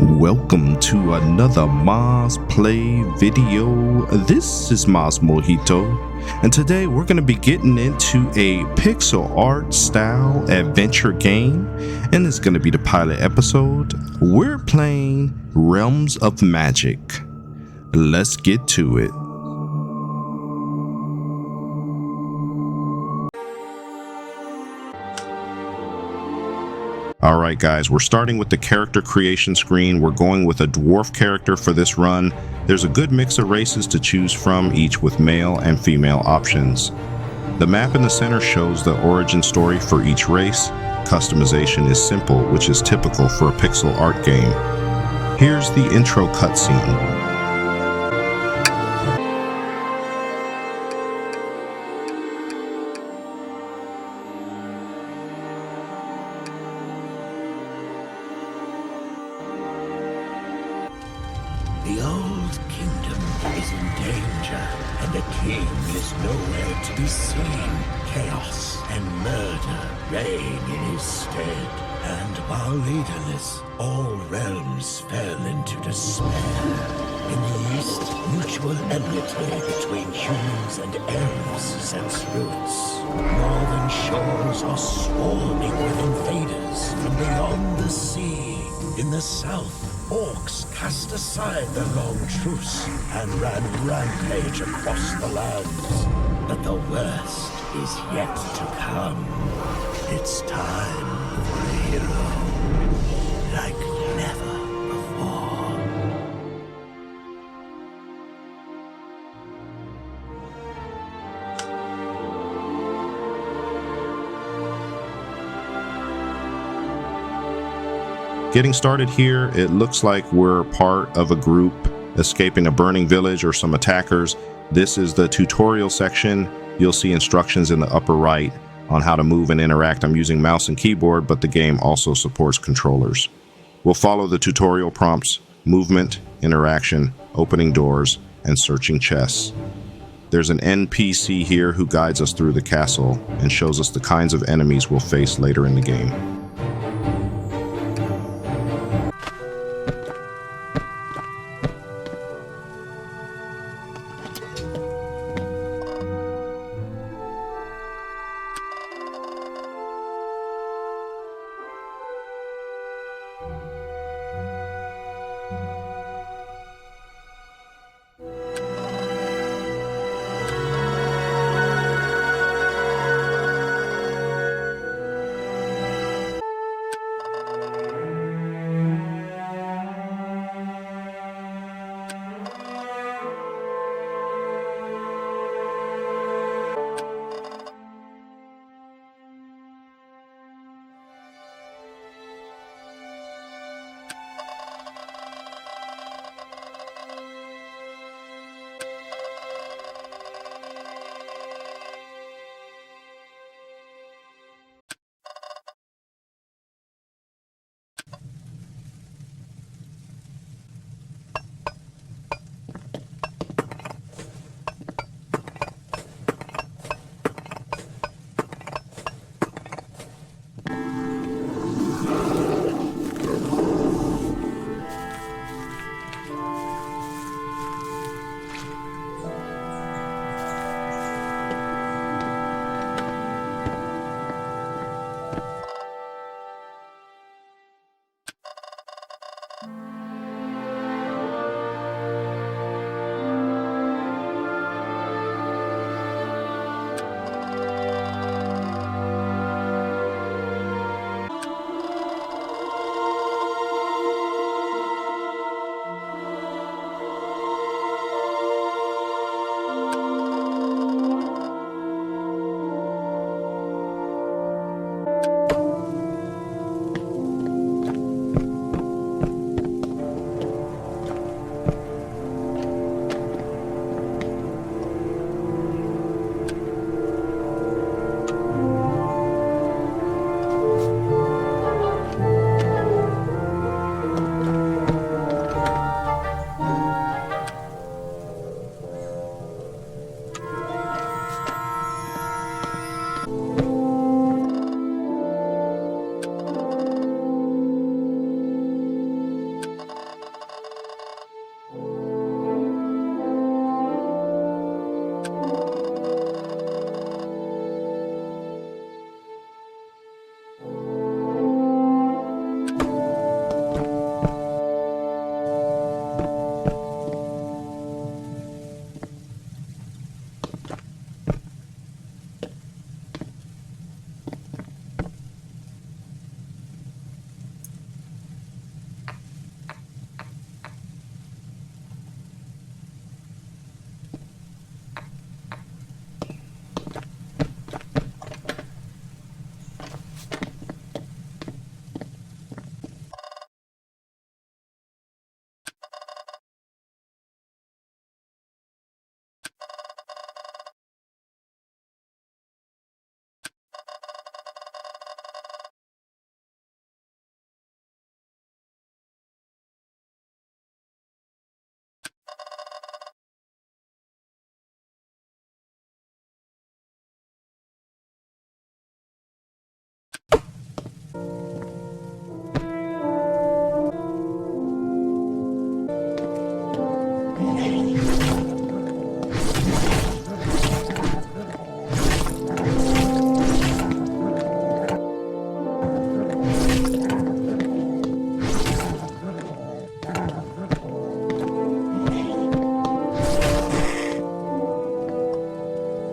Welcome to another Moz Play video. This is Mojito, and today we're going to be getting into a pixel art style adventure game, and it's going to be the pilot episode. We're playing Realms of Magic. Let's get to it. Alright guys, we're starting with the character creation screen. We're going with a dwarf character for this run. There's a good mix of races to choose from, each with male and female options. The map in the center shows the origin story for each race. Customization is simple, which is typical for a pixel art game. Here's the intro cutscene. The old kingdom is in danger, and the king is nowhere to be seen. Chaos and murder reign in his stead, and while leaderless, all realms fell into despair. In the east, mutual enmity between humans and elves sets roots. Northern shores are swarming with invaders from beyond the sea. In the south, orcs cast aside the long truce and ran rampage across the lands. But the worst is yet to come. It's time for a hero like never before. Getting started here, it looks like we're part of a group escaping a burning village or some attackers. This is the tutorial section. You'll see instructions in the upper right on how to move and interact. I'm using mouse and keyboard, but the game also supports controllers. We'll follow the tutorial prompts: movement, interaction, opening doors, and searching chests. There's an NPC here who guides us through the castle and shows us the kinds of enemies we'll face later in the game.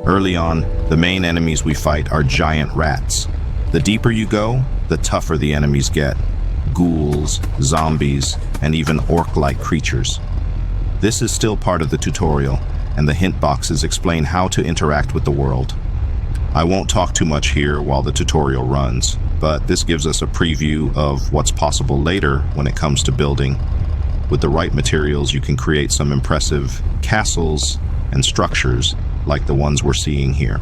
Early on, the main enemies we fight are giant rats. The deeper you go, the tougher the enemies get. Ghouls, zombies, and even orc-like creatures. This is still part of the tutorial, and the hint boxes explain how to interact with the world. I won't talk too much here while the tutorial runs, but this gives us a preview of what's possible later when it comes to building. With the right materials, you can create some impressive castles and structures like the ones we're seeing here.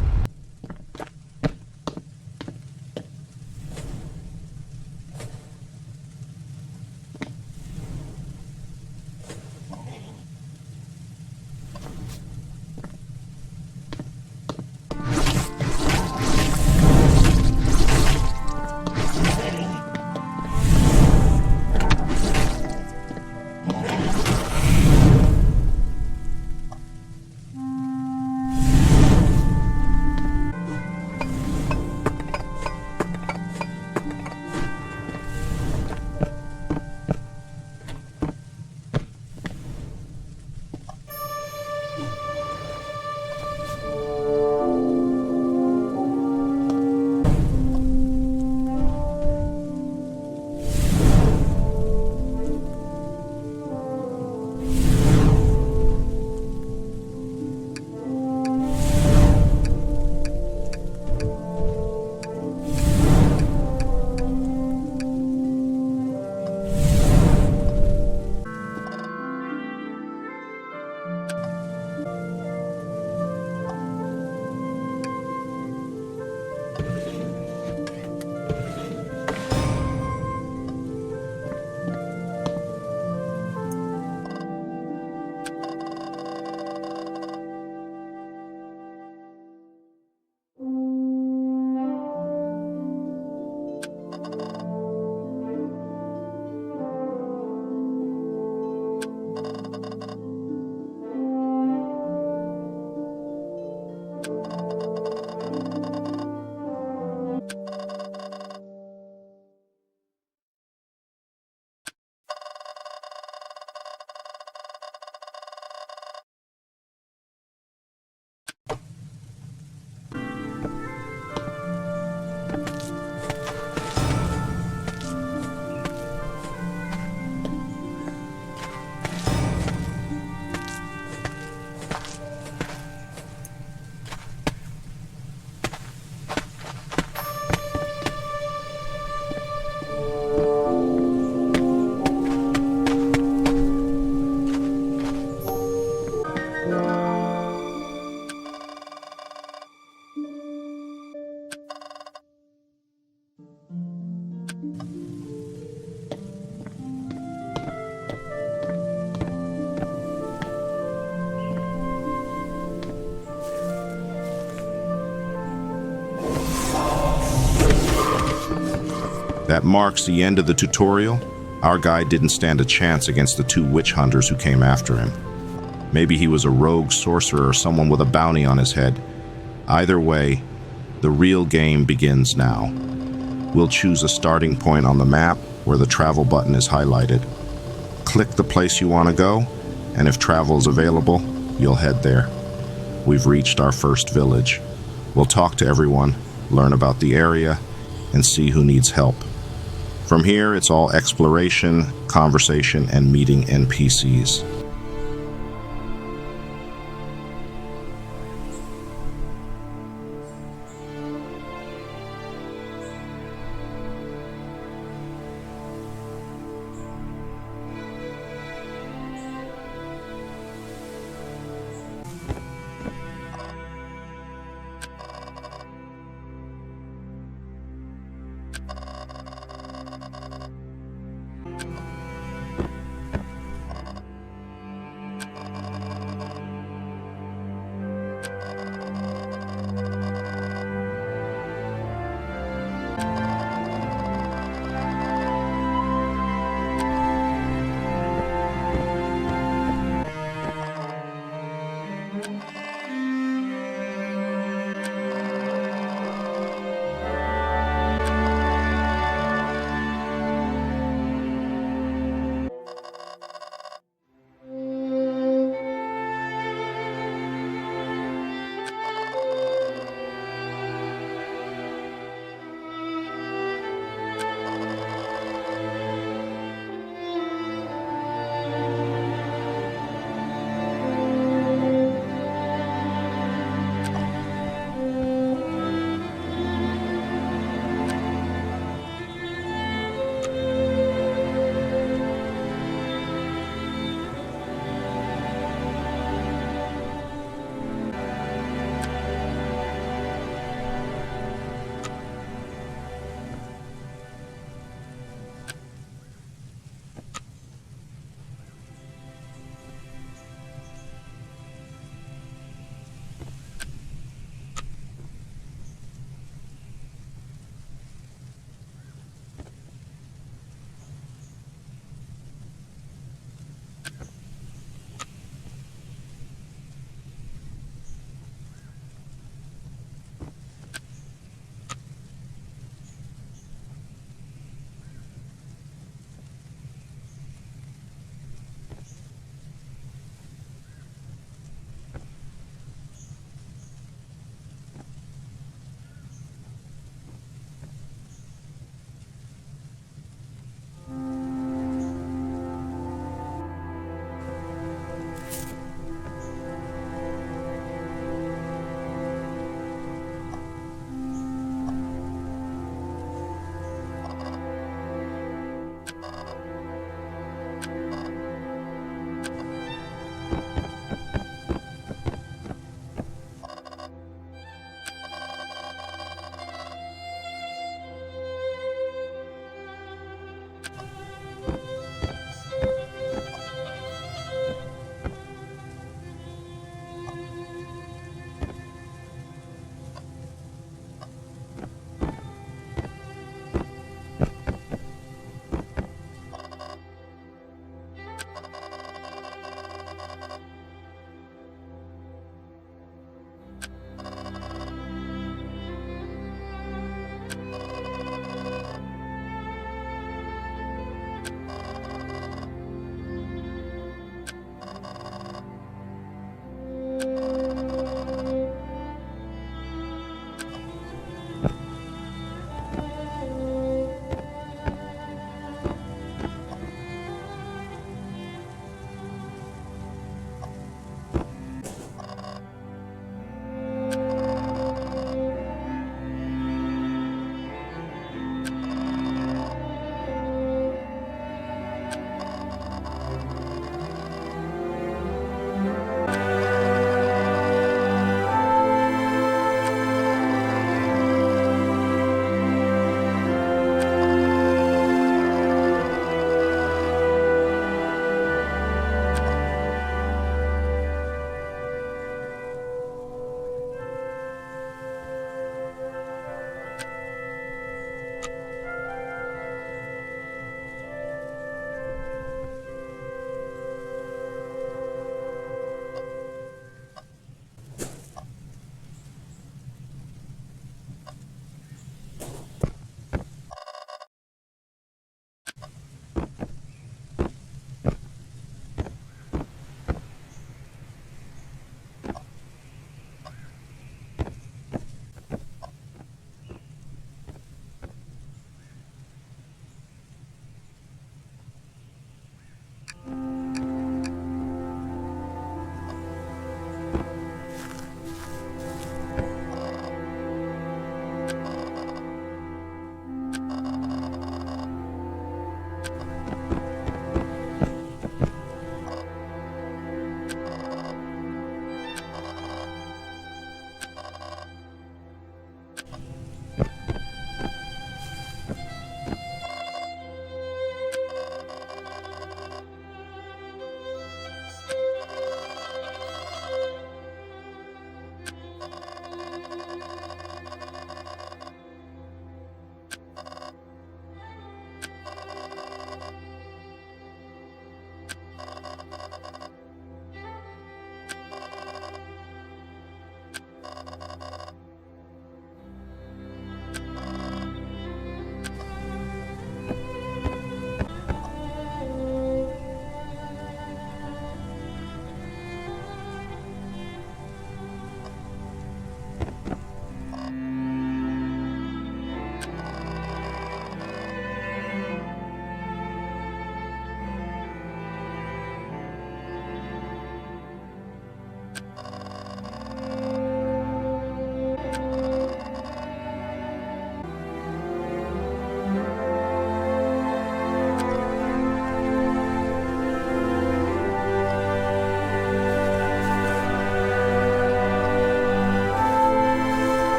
That marks the end of the tutorial. Our guy didn't stand a chance against the two witch hunters who came after him. Maybe he was a rogue sorcerer or someone with a bounty on his head. Either way, the real game begins now. We'll choose a starting point on the map where the travel button is highlighted. Click the place you want to go, and if travel is available, you'll head there. We've reached our first village. We'll talk to everyone, learn about the area, and see who needs help. From here, it's all exploration, conversation, and meeting NPCs.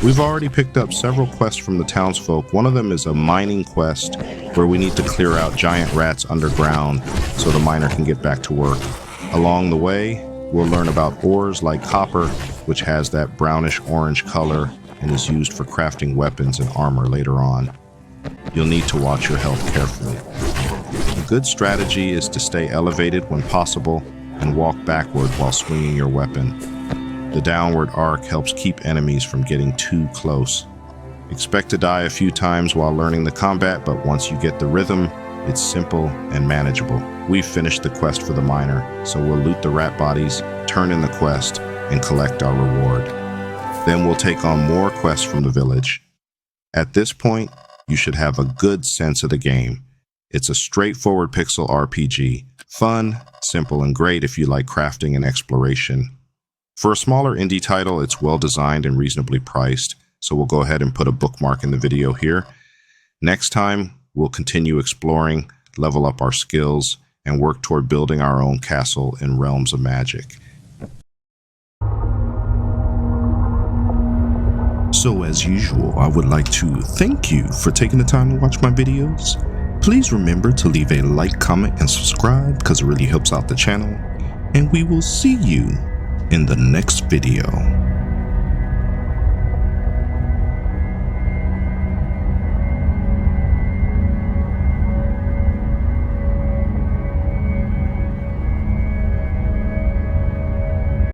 We've already picked up several quests from the townsfolk. One of them is a mining quest where we need to clear out giant rats underground so the miner can get back to work. Along the way, we'll learn about ores like copper, which has that brownish orange color and is used for crafting weapons and armor later on. You'll need to watch your health carefully. A good strategy is to stay elevated when possible and walk backward while swinging your weapon. The downward arc helps keep enemies from getting too close. Expect to die a few times while learning the combat, but once you get the rhythm, it's simple and manageable. We've finished the quest for the miner, so we'll loot the rat bodies, turn in the quest, and collect our reward. Then we'll take on more quests from the village. At this point, you should have a good sense of the game. It's a straightforward pixel RPG. Fun, simple, and great if you like crafting and exploration. For a smaller indie title, it's well designed and reasonably priced, so we'll go ahead and put a bookmark in the video here. Next time, we'll continue exploring, level up our skills, and work toward building our own castle in realms of magic. So as usual, I would like to thank you for taking the time to watch my videos. Please remember to leave a like, comment, and subscribe because it really helps out the channel. And we will see you in the next video.